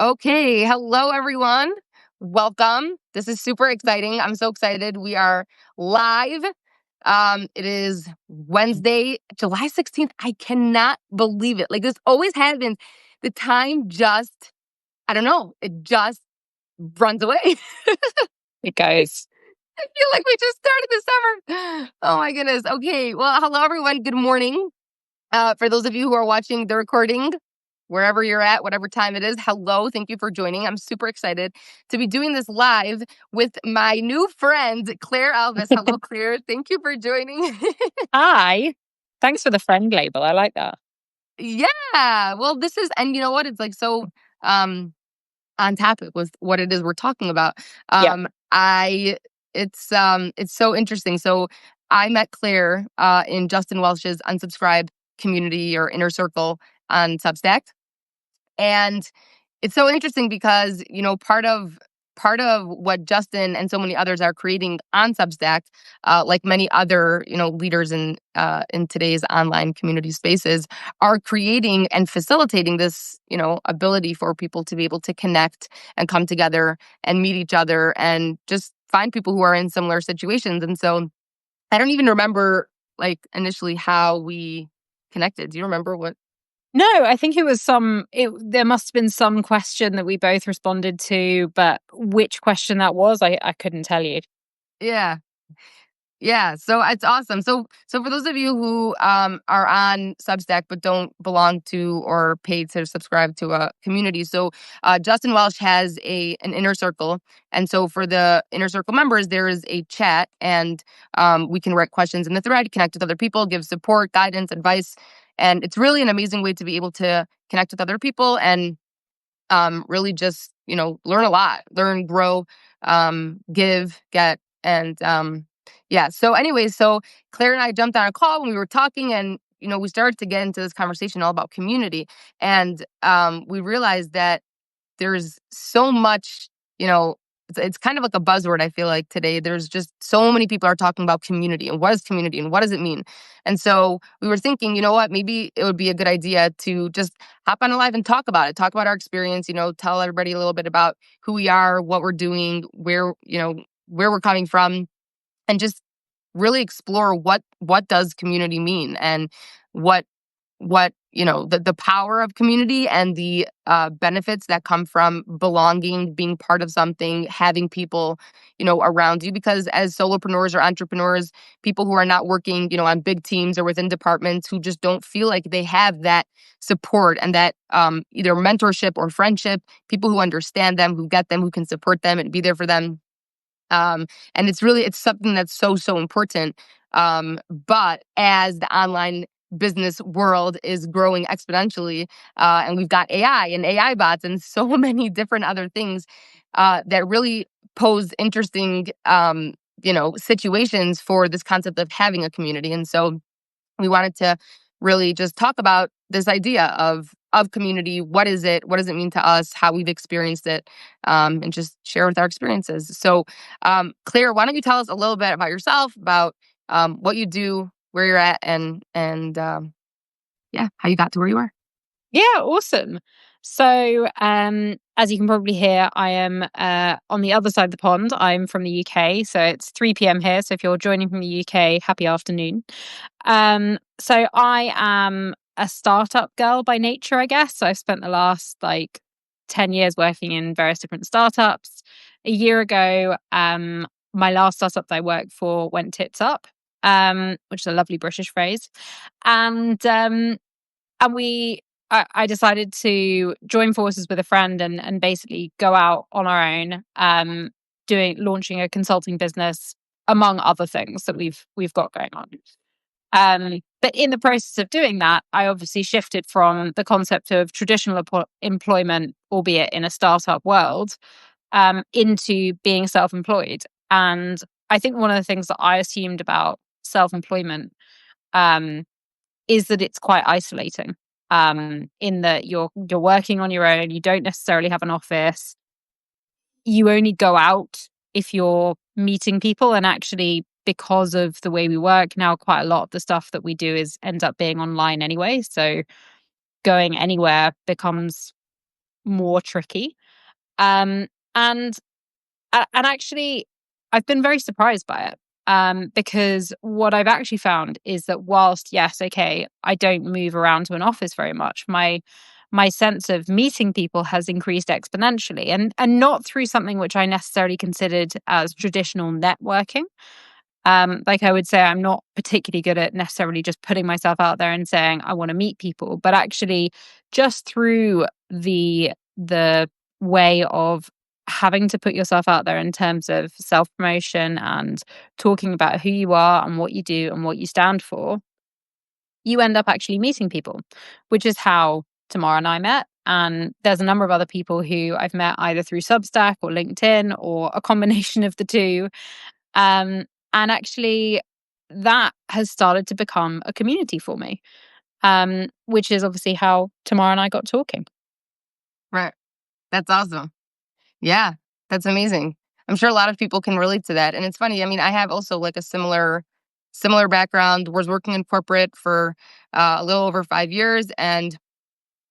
Okay, hello everyone. Welcome. This is super exciting. I'm so excited. We are live. It is Wednesday, July 16th. I cannot believe it. Like this always happens. The time just, I don't know, it just runs away. It goes. I feel like we just started the summer. Oh my goodness. Okay. Well, hello everyone. Good morning. For those of you who are watching the recording, wherever you're at, whatever time it is, hello. Thank you for joining. I'm super excited to be doing this live with my new friend, Claire Alvis. Hello, Claire. Thank you for joining. Hi. Thanks for the friend label. I like that. Yeah. Well, this is, and you know what? It's like so on topic with what it is we're talking about. Yeah. I it's so interesting. So I met Claire in Justin Welsh's Unsubscribe community or inner circle on Substack. And it's so interesting because, part of what Justin and so many others are creating on Substack, like many other, leaders in today's online community spaces, are creating and facilitating this, ability for people to be able to connect and come together and meet each other and just find people who are in similar situations. And so I don't even remember like initially how we connected. Do you remember what? No, I think there must have been some question that we both responded to, but which question that was, I couldn't tell you. Yeah. Yeah, so it's awesome. So for those of you who are on Substack but don't belong to or pay to subscribe to a community, so Justin Welsh has an inner circle, and so for the inner circle members, there is a chat, and we can write questions in the thread, connect with other people, give support, guidance, advice, and it's really an amazing way to be able to connect with other people and really just learn a lot, learn, grow, give, get, and yeah. So anyways, so Claire and I jumped on a call when we were talking, and we started to get into this conversation all about community, and we realized that there's so much, it's kind of like a buzzword. I feel like today there's just so many people are talking about community and what is community and what does it mean. And so we were thinking, you know what, maybe it would be a good idea to just hop on a live and talk about it, talk about our experience, tell everybody a little bit about who we are, what we're doing, where we're coming from, and just really explore what does community mean and what the power of community and the benefits that come from belonging, being part of something, having people around you, because as solopreneurs or entrepreneurs, people who are not working on big teams or within departments, who just don't feel like they have that support and that either mentorship or friendship, people who understand them, who get them, who can support them and be there for them. And it's something that's so important. But as the online business world is growing exponentially, and we've got AI and AI bots and so many different other things that really pose interesting, situations for this concept of having a community. And so we wanted to really just talk about this idea of community. What is it? What does it mean to us? How we've experienced it, and just share with our experiences. So, Claire, why don't you tell us a little bit about yourself, about what you do, where you're at, and yeah, how you got to where you are. Yeah, awesome. So, as you can probably hear, I am on the other side of the pond. I'm from the UK, so it's 3 p.m. here. So if you're joining from the UK, happy afternoon. So I am a startup girl by nature, I guess. So I've spent the last 10 years working in various different startups. A year ago, my last startup that I worked for went tits up, which is a lovely British phrase. And I decided to join forces with a friend and basically go out on our own, launching a consulting business, among other things that we've got going on. But in the process of doing that, I obviously shifted from the concept of traditional employment, albeit in a startup world, into being self-employed. And I think one of the things that I assumed about self-employment is that it's quite isolating, in that you're working on your own. You don't necessarily have an office. You only go out if you're meeting people, and actually, because of the way we work now, quite a lot of the stuff that we do ends up being online anyway. So going anywhere becomes more tricky. Um, and and actually, I've been very surprised by it. Because what I've actually found is that whilst, yes, okay, I don't move around to an office very much, my sense of meeting people has increased exponentially, and not through something which I necessarily considered as traditional networking. Like I would say, I'm not particularly good at necessarily just putting myself out there and saying I want to meet people, but actually just through the way of having to put yourself out there in terms of self promotion and talking about who you are and what you do and what you stand for, you end up actually meeting people, which is how Tamara and I met. And there's a number of other people who I've met either through Substack or LinkedIn or a combination of the two. And actually, that has started to become a community for me, which is obviously how Tamara and I got talking. Right. That's awesome. Yeah, that's amazing. I'm sure a lot of people can relate to that. And it's funny. I mean, I have also like a similar background. Was working in corporate for a little over 5 years, and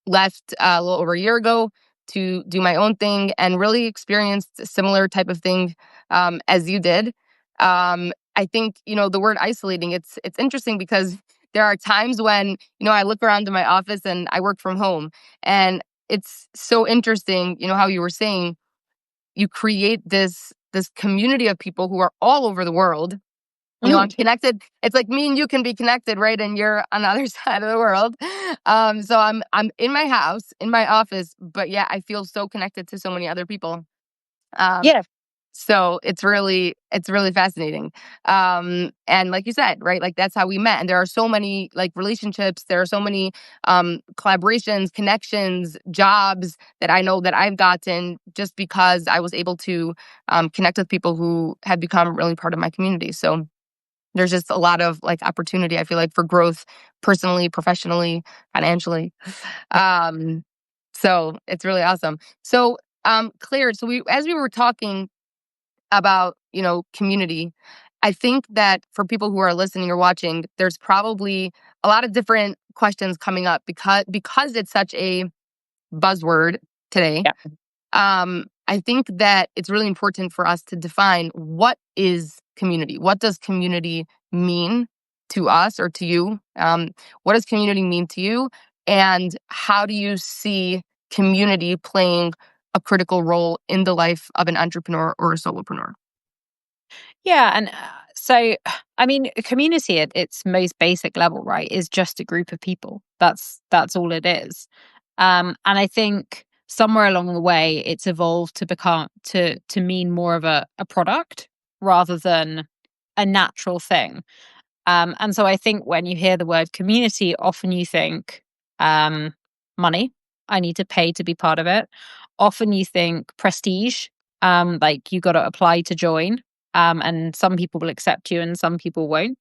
left a little over a year ago to do my own thing, and really experienced a similar type of thing as you did. I think, the word isolating, it's interesting because there are times when, I look around in my office and I work from home, and it's so interesting, how you were saying you create this community of people who are all over the world. I'm connected. It's like me and you can be connected, right? And you're on the other side of the world. So I'm in my house, in my office, but yeah, I feel so connected to so many other people. Um, Yeah. so it's really fascinating. And like you said, right? Like that's how we met. And there are so many like relationships, there are so many collaborations, connections, jobs that I know that I've gotten just because I was able to connect with people who have become really part of my community. So there's just a lot of like opportunity, I feel like, for growth personally, professionally, financially. Um, so it's really awesome. So Claire, so as we were talking about, community, I think that for people who are listening or watching, there's probably a lot of different questions coming up because it's such a buzzword today. Yeah. I think that it's really important for us to define what is community. What does community mean to us or to you? What does community mean to you? And how do you see community playing a critical role in the life of an entrepreneur or a solopreneur? Yeah. And so, I mean, a community at its most basic level, right, is just a group of people. That's all it is. And I think somewhere along the way, it's evolved to become to mean more of a product rather than a natural thing. And so I think when you hear the word community, often you think um, money. I need to pay to be part of it. Often you think prestige, like you got to apply to join, and some people will accept you and some people won't.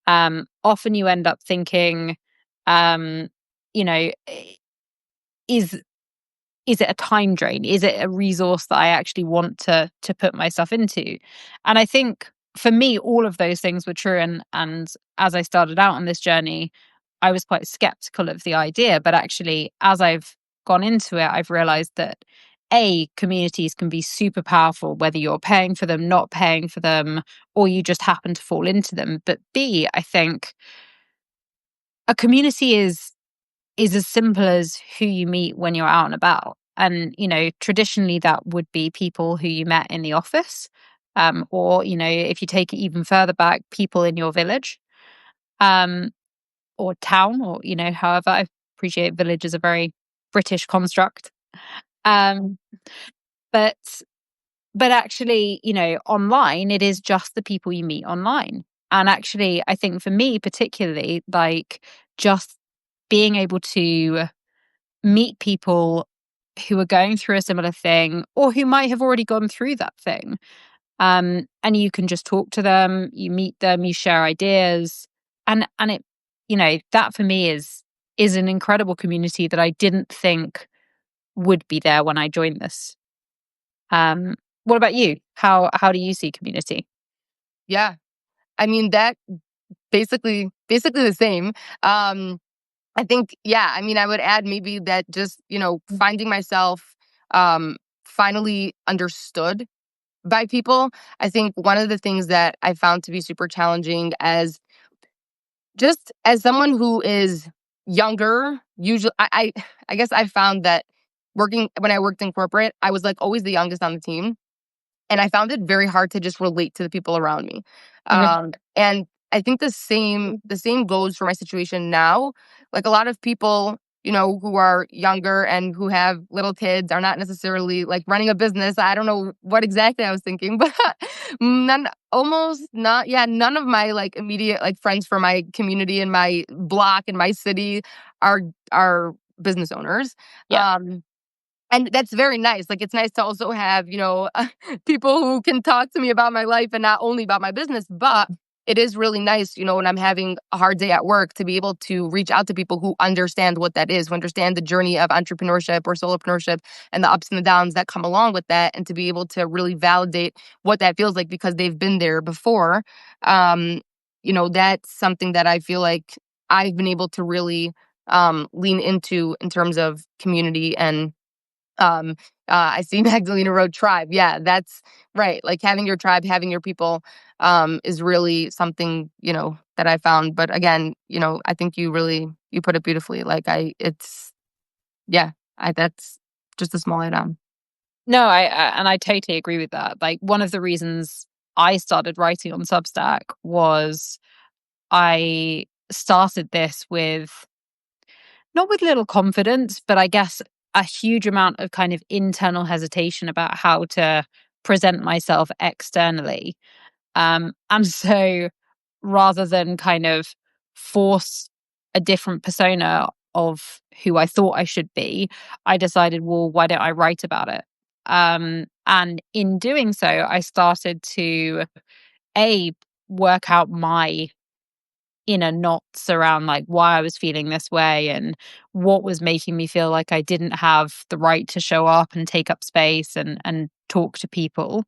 Often you end up thinking, um, you know, is is it a time drain? Is it a resource that I actually want to put myself into? And I think for me, all of those things were true. And as I started out on this journey, I was quite skeptical of the idea. But actually, as I've gone into it, I've realized that communities can be super powerful, whether you're paying for them, not paying for them, or you just happen to fall into them. But B, I think a community is as simple as who you meet when you're out and about. And, traditionally that would be people who you met in the office. Or, if you take it even further back, people in your village, um, or town, or, however, I appreciate village is a very British construct. Um, but actually, online, it is just the people you meet online. And actually, I think for me particularly, like just being able to meet people who are going through a similar thing or who might have already gone through that thing. And you can just talk to them, you meet them, you share ideas. And it, that for me is an incredible community that I didn't think would be there when I joined this. Um, what about you? How do you see community? Yeah. I mean, that basically the same. Um, I think, yeah, I mean, I would add maybe that just, finding myself finally understood by people. I think one of the things that I found to be super challenging as someone who is younger, usually I guess I found that working when I worked in corporate, I was like always the youngest on the team. And I found it very hard to just relate to the people around me. Okay. And I think the same goes for my situation now. Like a lot of people, who are younger and who have little kids are not necessarily like running a business. I don't know what exactly I was thinking, but none of my like immediate like friends from my community and my block and my city are are business owners. Yeah. Um, and that's very nice. Like, it's nice to also have, people who can talk to me about my life and not only about my business, but it is really nice, when I'm having a hard day at work to be able to reach out to people who understand what that is, who understand the journey of entrepreneurship or solopreneurship and the ups and the downs that come along with that, and to be able to really validate what that feels like because they've been there before. Um, that's something that I feel like I've been able to really lean into in terms of community and um, I see Magdalena wrote tribe. Yeah, that's right. Like having your tribe, having your people, is really something, that I found. But again, I think you put it beautifully. Like yeah, that's just a small add-on. No, and I totally agree with that. Like one of the reasons I started writing on Substack was I started this with not with little confidence, but I guess a huge amount of kind of internal hesitation about how to present myself externally. And so rather than kind of force a different persona of who I thought I should be, I decided, well, why don't I write about it? And in doing so, I started to a work out my inner knots around like why I was feeling this way and what was making me feel like I didn't have the right to show up and take up space and talk to people.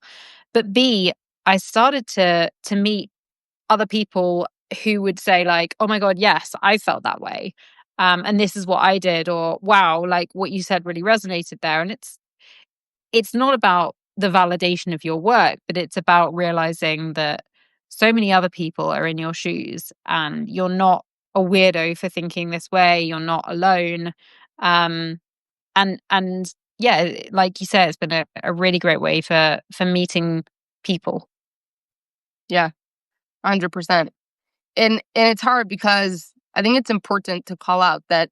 But B, I started to meet other people who would say like, "Oh my god, yes, I felt that way." And this is what I did, or wow, like what you said really resonated there. And it's not about the validation of your work, but it's about realizing that so many other people are in your shoes and you're not a weirdo for thinking this way. You're not alone. Um, and yeah, like you said, it's been a really great way for meeting people. Yeah, 100%. And it's hard because I think it's important to call out that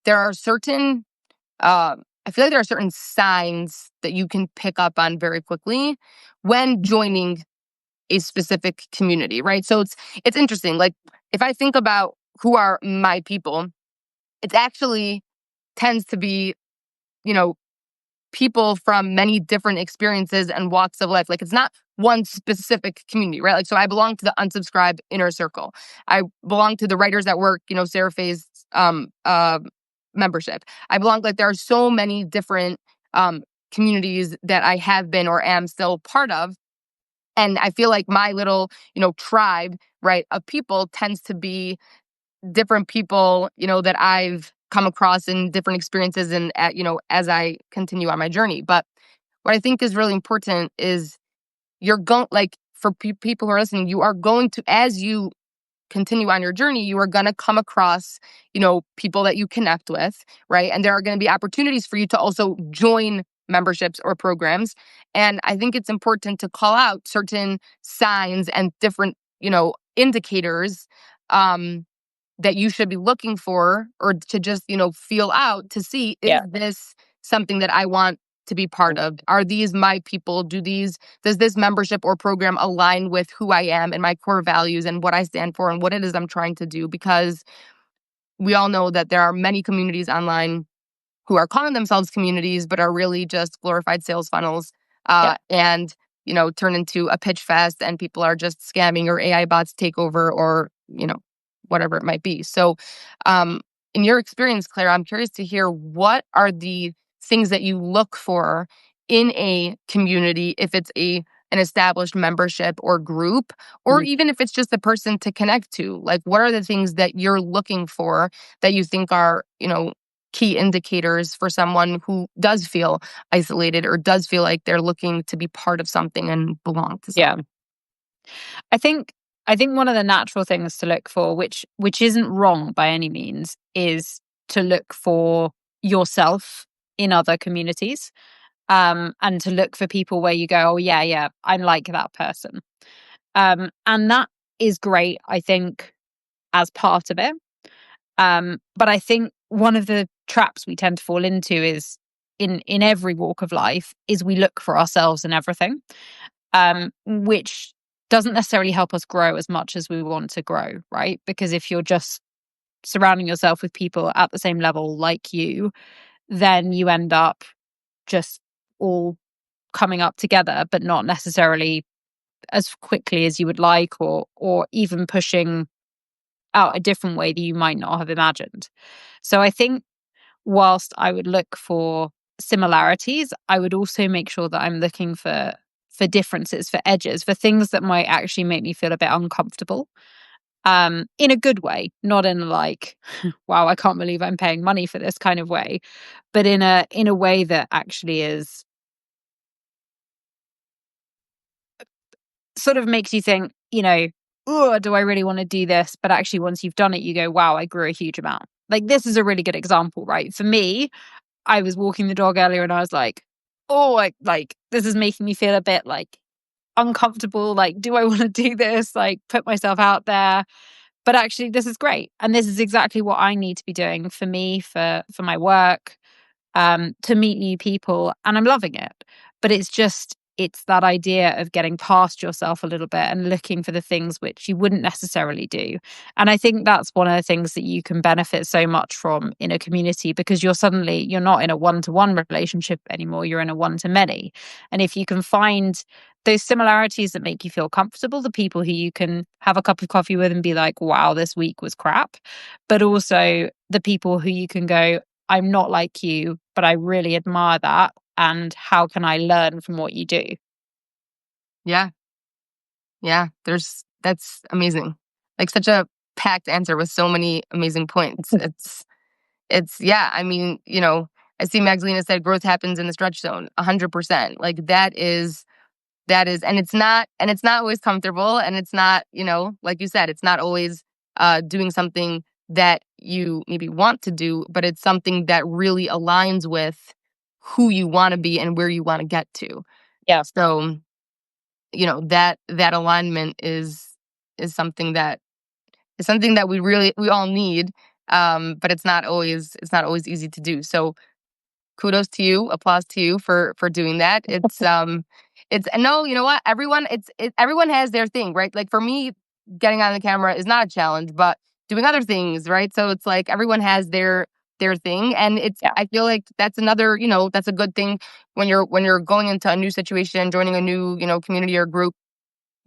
there are certain I feel like there are certain signs that you can pick up on very quickly when joining a specific community, right? So it's interesting. Like if I think about who are my people, it actually tends to be, you know, people from many different experiences and walks of life. Like it's not one specific community, right? Like so I belong to the unsubscribed inner circle. I belong to the writers at work, Sarah Faye's membership. I belong like there are so many different communities that I have been or am still part of. And I feel like my little, tribe, right, of people tends to be different people, that I've come across in different experiences and, as I continue on my journey. But what I think is really important is you're going, like, for people who are listening, you are going to, as you continue on your journey, you are going to come across, people that you connect with, right? And there are going to be opportunities for you to also join memberships or programs. And I think it's important to call out certain signs and different, indicators um, that you should be looking for or to just, feel out to see, is Yeah. this something that I want to be part of? Are these my people? Does this membership or program align with who I am and my core values and what I stand for and what it is I'm trying to do? Because we all know that there are many communities online who are calling themselves communities, but are really just glorified sales funnels, Yeah. and, turn into a pitch fest and people are just scamming or AI bots take over or, whatever it might be. So, um, in your experience, Claire, I'm curious to hear what are the things that you look for in a community, if it's an established membership or group, or Mhm. even if it's just the person to connect to. Like, what are the things that you're looking for that you think are, key indicators for someone who does feel isolated or does feel like they're looking to be part of something and belong to Yeah. something? I think one of the natural things to look for, which isn't wrong by any means, is to look for yourself in other communities, and to look for people where you go, oh yeah, I'm like that person, and that is great. I think as part of it, but I think one of the traps we tend to fall into is in every walk of life is we look for ourselves in everything, which doesn't necessarily help us grow as much as we want to grow, right? Because if you're just surrounding yourself with people at the same level like you, then you end up just all coming up together, but not necessarily as quickly as you would like, or even pushing out a different way that you might not have imagined. So I think whilst I would look for similarities, I would also make sure that I'm looking for differences, for edges, for things that might actually make me feel a bit uncomfortable. In a good way, not in like, wow, I can't believe I'm paying money for this kind of way, but in a way that actually is sort of makes you think, oh, do I really want to do this? But actually, once you've done it, you go, wow, I grew a huge amount. Like, this is a really good example, right? For me, I was walking the dog earlier and I was like, oh, this is making me feel a bit like uncomfortable. Like, do I want to do this? Like, put myself out there. But actually, this is great. And this is exactly what I need to be doing for me, for my work, to meet new people, and I'm loving it. But it's that idea of getting past yourself a little bit and looking for the things which you wouldn't necessarily do. And I think that's one of the things that you can benefit so much from in a community, because you're not in a one-to-one relationship anymore, you're in a one-to-many. And if you can find those similarities that make you feel comfortable, the people who you can have a cup of coffee with and be like, wow, this week was crap, but also the people who you can go, I'm not like you, but I really admire that. And how can I learn from what you do? Yeah. Yeah. That's amazing. Like, such a packed answer with so many amazing points. Yeah. I mean, I see Magdalena said growth happens in the stretch zone, 100%. Like, and it's not always comfortable, and it's not, like you said, it's not always doing something that you maybe want to do, but it's something that really aligns with who you want to be and where you want to get to. Yeah. So, that alignment is something that we all need. But it's not always easy to do. So kudos to you, applause to you for doing that. It's no, you know what? Everyone has their thing, right? Like, for me, getting on the camera is not a challenge, but doing other things, right? So it's like everyone has their thing, and Yeah. I feel like that's another, that's a good thing when you're going into a new situation, joining a new, community or group,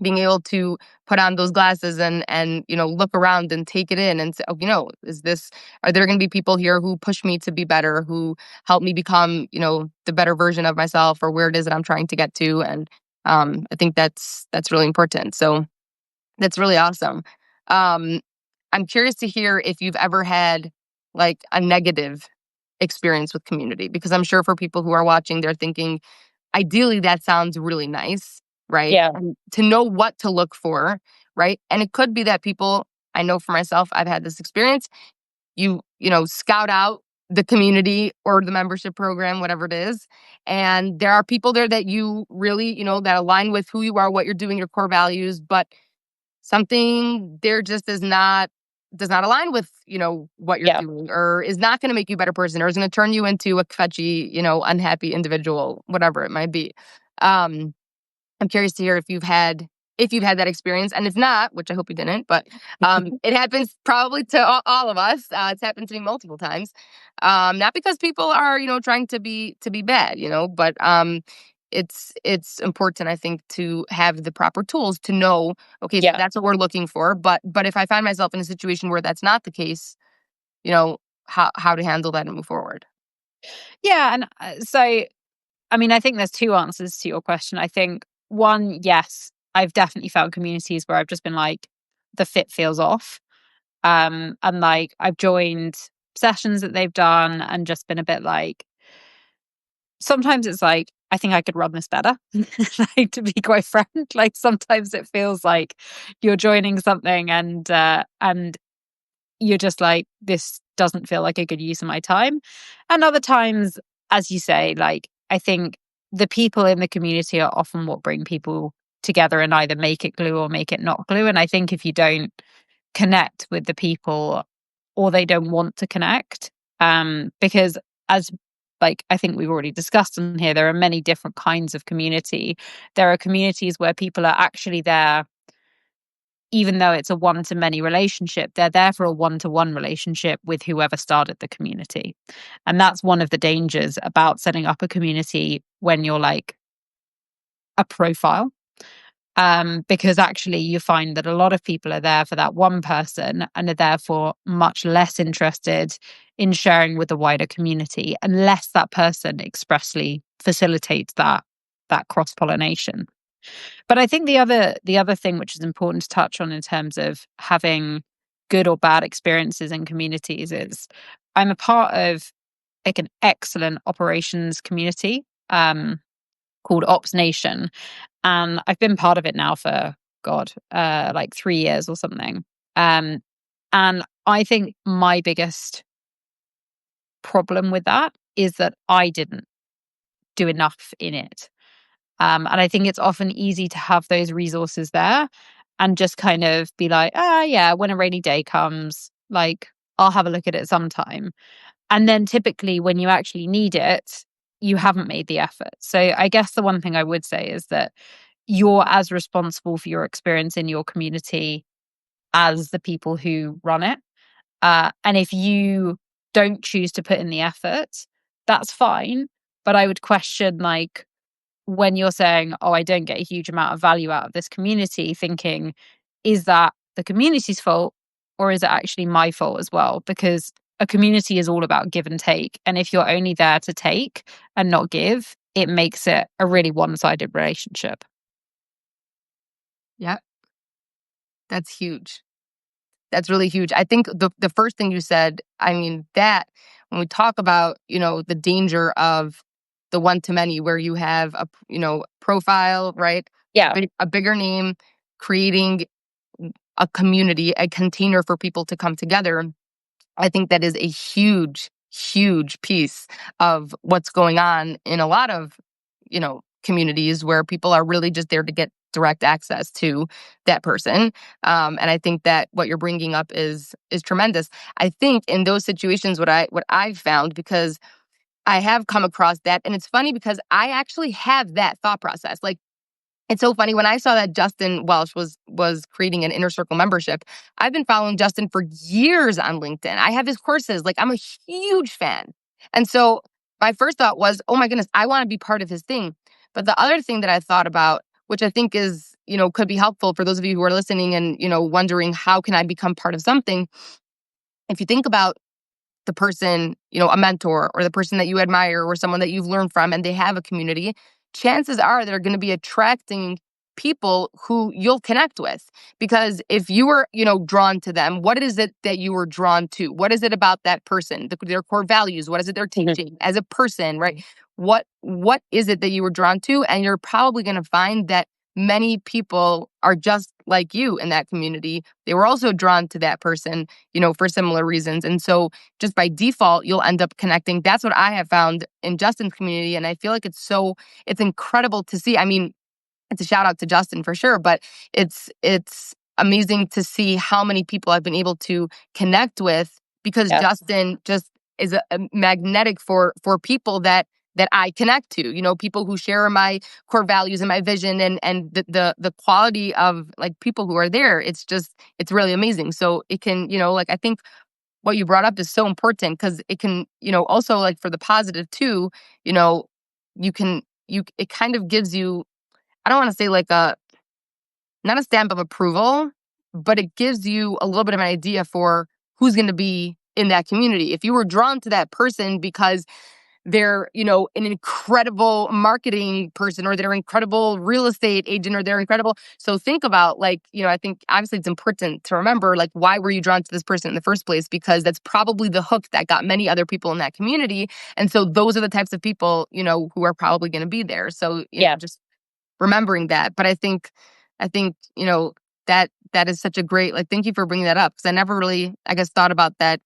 being able to put on those glasses and look around and take it in and say, oh, are there going to be people here who push me to be better, who help me become the better version of myself, or where it is that I'm trying to get to. And I think that's really important. So that's really awesome. um I'm curious to hear if you've ever had like a negative experience with community, because I'm sure for people who are watching, they're thinking, ideally, that sounds really nice, right? Yeah. And to know what to look for, right? And it could be that people, I know for myself, I've had this experience. Scout out the community or the membership program, whatever it is. And there are people there that you really, that align with who you are, what you're doing, your core values, but something there just does not align with what you're Yeah. doing, or is not going to make you a better person, or is going to turn you into a fetchy, unhappy individual, whatever it might be. um I'm curious to hear if you've had that experience, and if not, which I hope you didn't, but it happens probably to all of us. It's happened to me multiple times. Not because people are trying to be bad, but it's important, I think, to have the proper tools to know, okay, so Yeah. that's what we're looking for. But if I find myself in a situation where that's not the case, you know how to handle that and move forward. Yeah. And so, I mean, I think there's two answers to your question. I think one, yes, I've definitely found communities where I've just been like, the fit feels off. And like I've joined sessions that they've done and just been a bit like, sometimes it's like, I think I could run this better. Like, to be quite frank, like sometimes it feels like you're joining something and you're just like, this doesn't feel like a good use of my time. And other times, as you say, like I think the people in the community are often what bring people together and either make it glue or make it not glue. And I think if you don't connect with the people or they don't want to connect, because as like I think we've already discussed in here, there are many different kinds of community. There are communities where people are actually there even though it's a one to many relationship. They're there for a one to one relationship with whoever started the community. And that's one of the dangers about setting up a community when you're like a profile. Because actually you find that a lot of people are there for that one person and are therefore much less interested in sharing with the wider community unless that person expressly facilitates that cross pollination. But I think the other thing which is important to touch on in terms of having good or bad experiences in communities is I'm a part of like an excellent operations community called Ops Nation, and I've been part of it now for God, like 3 years or something. Um, and I think my biggest problem with that is that I didn't do enough in it. And I think it's often easy to have those resources there and just kind of be like, ah, yeah, when a rainy day comes, like I'll have a look at it sometime. And then typically when you actually need it, you haven't made the effort. So I guess the one thing I would say is that you're as responsible for your experience in your community as the people who run it. And if you don't choose to put in the effort, that's fine. But I would question, like, when you're saying, oh, I don't get a huge amount of value out of this community, thinking, is that the community's fault or is it actually my fault as well? Because a community is all about give and take. And if you're only there to take and not give, it makes it a really one sided relationship. Yeah, that's huge. That's really huge. I think the first thing you said, I mean, that when we talk about, the danger of the one to many, where you have a, profile, right? Yeah. A bigger name, creating a community, a container for people to come together. I think that is a huge, huge piece of what's going on in a lot of, communities where people are really just there to get direct access to that person. And I think that what you're bringing up is tremendous. I think in those situations, what I've found, because I have come across that, and it's funny because I actually have that thought process. Like, it's so funny when I saw that Justin Welsh was creating an Inner Circle membership. I've been following Justin for years on LinkedIn. I have his courses. Like, I'm a huge fan. And so my first thought was, oh my goodness, I want to be part of his thing. But the other thing that I thought about, which I think is, could be helpful for those of you who are listening and, wondering how can I become part of something? If you think about the person, a mentor or the person that you admire or someone that you've learned from and they have a community, chances are they're going to be attracting people who you'll connect with. Because if you were, drawn to them, what is it that you were drawn to? What is it about that person, their core values? What is it they're teaching as a person, right? What is it that you were drawn to? And you're probably going to find that many people are just like you in that community. They were also drawn to that person, for similar reasons. And so just by default, you'll end up connecting. That's what I have found in Justin's community. And I feel like it's incredible to see. I mean, it's a shout out to Justin for sure, but it's amazing to see how many people I've been able to connect with because Yeah. Justin just is a magnetic for people that I connect to, people who share my core values and my vision and the quality of like people who are there. It's really amazing. So it can, like, I think what you brought up is so important because it can, also like for the positive too, it kind of gives you, I don't want to say like not a stamp of approval, but it gives you a little bit of an idea for who's going to be in that community. If you were drawn to that person because they're, you know, an incredible marketing person, or they're an incredible real estate agent, or they're incredible. So think about, like, you know, I think obviously it's important to remember, like, why were you drawn to this person in the first place? Because that's probably the hook that got many other people in that community. And so those are the types of people, you know, who are probably going to be there. So, you know, Yeah. just remembering that. But I think, you know, that is such a great, like, thank you for bringing that up, because I never really, I guess, thought about that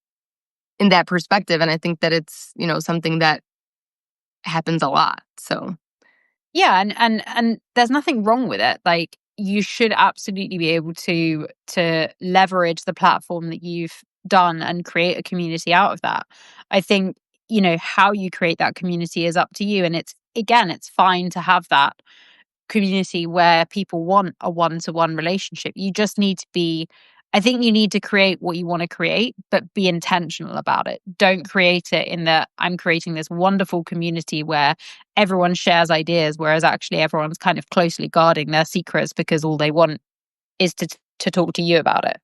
in that perspective. And I think that it's, you know, something that happens a lot. So, Yeah, and there's nothing wrong with it. Like, you should absolutely be able to leverage the platform that you've done and create a community out of that. I think, you know, how you create that community is up to you, and it's, again, it's fine to have that community where people want a one-to-one relationship. You just need to be, I think you need to create what you want to create, but be intentional about it. Don't create it in the, I'm creating this wonderful community where everyone shares ideas, whereas actually everyone's kind of closely guarding their secrets because all they want is to talk to you about it.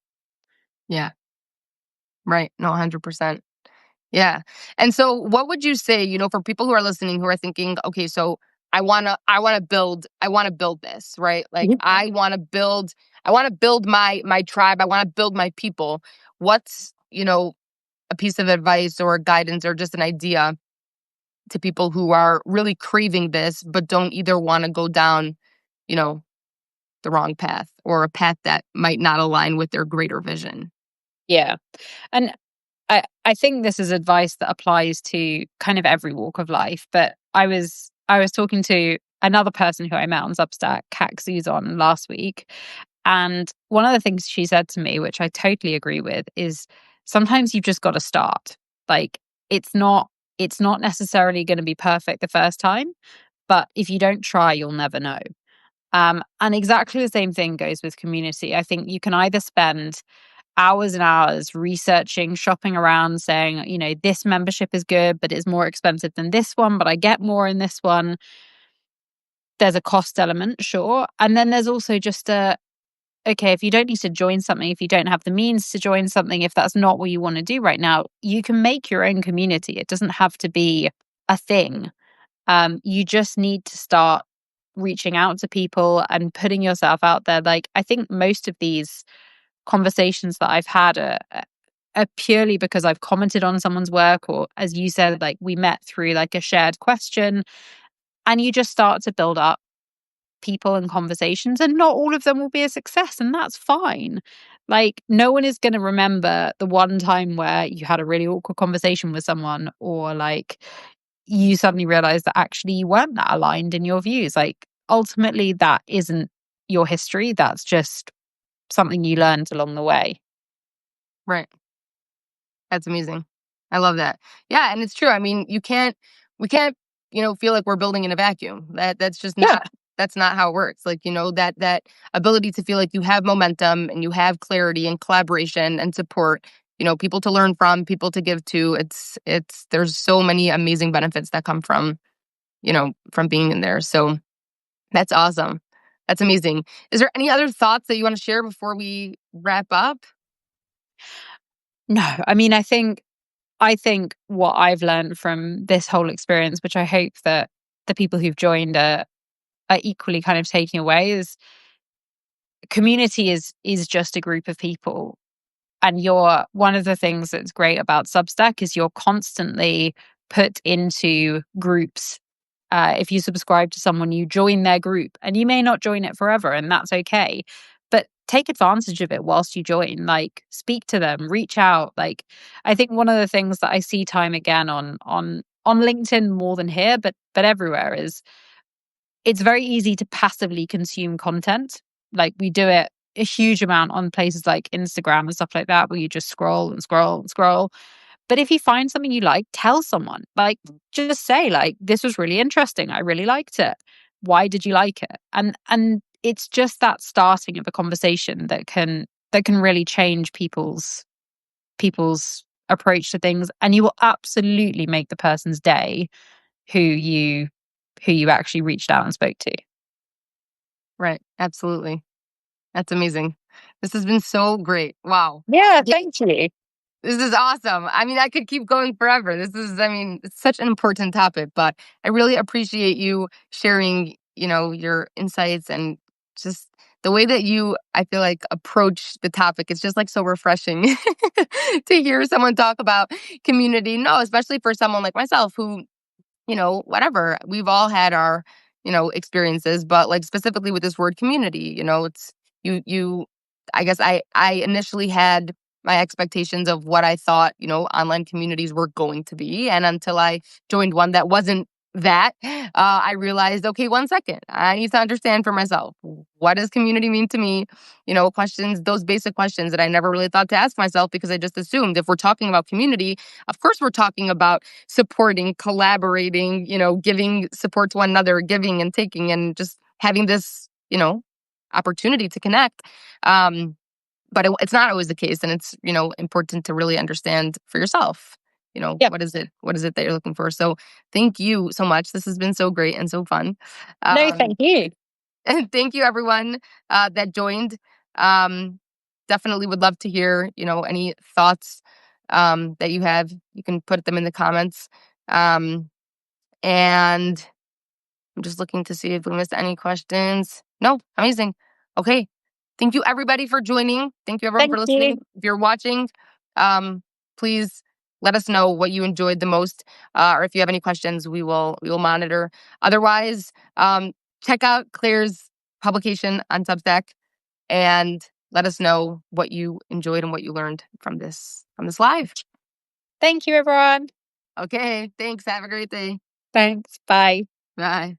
yeah, right. No, 100%. Yeah. And so what would you say, you know, for people who are listening who are thinking, okay, so I want to build this, right? Like, Mhm. I want to build my tribe. I want to build my people. What's, you know, a piece of advice or guidance or just an idea to people who are really craving this, but don't either want to go down, you know, the wrong path, or a path that might not align with their greater vision? Yeah. And I think this is advice that applies to kind of every walk of life. But I was talking to another person who I met on Substack, Kat Zuzon, last week. And one of the things she said to me, which I totally agree with, is sometimes you've just got to start. Like, it's not it's not necessarily going to be perfect the first time, but if you don't try, you'll never know. And exactly the same thing goes with community. I think you can either spend hours and hours researching, shopping around, saying, you know, this membership is good, but it's more expensive than this one, but I get more in this one. There's a cost element, sure. And then there's also just okay, if you don't need to join something, if you don't have the means to join something, if that's not what you want to do right now, you can make your own community. It doesn't have to be a thing. You just need to start reaching out to people and putting yourself out there. Like, I think most of these conversations that I've had are purely because I've commented on someone's work, or as you said, like, we met through like a shared question, and you just start to build up people and conversations, and not all of them will be a success, and that's fine. Like, no one is going to remember the one time where you had a really awkward conversation with someone, or like you suddenly realize that actually you weren't that aligned in your views. Like, ultimately that isn't your history, that's just something you learned along the way. Right. That's amazing. I love that. Yeah, and it's true. I mean, we can't, you know, feel like we're building in a vacuum. That's just Yeah. not, that's not how it works. Like, you know, that ability to feel like you have momentum and you have clarity and collaboration and support, you know, people to learn from, people to give to. It's there's so many amazing benefits that come from, you know, from being in there. So that's awesome. That's amazing. Is there any other thoughts that you want to share before we wrap up? No, I mean, I think what I've learned from this whole experience, which I hope that the people who've joined are equally kind of taking away, is community is just a group of people. And you're, one of the things that's great about Substack is you're constantly put into groups. If you subscribe to someone, you join their group, and you may not join it forever, and that's okay. But take advantage of it whilst you join. Like, speak to them, reach out. Like, I think one of the things that I see time again on LinkedIn more than here, but everywhere, is it's very easy to passively consume content. Like, we do it a huge amount on places like Instagram and stuff like that, where you just scroll and scroll and scroll. But if you find something you like, tell someone. Like, just say, like, this was really interesting. I really liked it. Why did you like it? And it's just that starting of a conversation that can really change people's approach to things. And you will absolutely make the person's day who you actually reached out and spoke to. Right. Absolutely. That's amazing. This has been so great. Wow. Yeah, thank you. This is awesome. I mean, I could keep going forever. It's such an important topic, but I really appreciate you sharing, your insights and just the way that you, I feel like, approach the topic. It's just like so refreshing to hear someone talk about community. No, especially for someone like myself who, whatever, we've all had our, experiences, but like specifically with this word community, it's you I guess I initially had my expectations of what I thought, online communities were going to be. And until I joined one that wasn't that, I realized, okay, 1 second, I need to understand for myself. What does community mean to me? Questions, those basic questions that I never really thought to ask myself because I just assumed if we're talking about community, of course we're talking about supporting, collaborating, giving support to one another, giving and taking, and just having this, opportunity to connect. But it's not always the case, and it's important to really understand for yourself. Yep. What is it that you're looking for? So thank you so much. This has been so great and so fun. No, thank you. And thank you everyone that joined. Um, Definitely would love to hear any thoughts that you have. You can put them in the comments. And I'm just looking to see if we missed any questions. No, amazing. Okay. Thank you everybody for joining. Thank you everyone Thank for listening. you. If you're watching, please let us know what you enjoyed the most, or if you have any questions, we will monitor. Otherwise, check out Claire's publication on Substack and let us know what you enjoyed and what you learned from this live. Thank you, everyone. Okay, thanks. Have a great day. Thanks. Bye. Bye.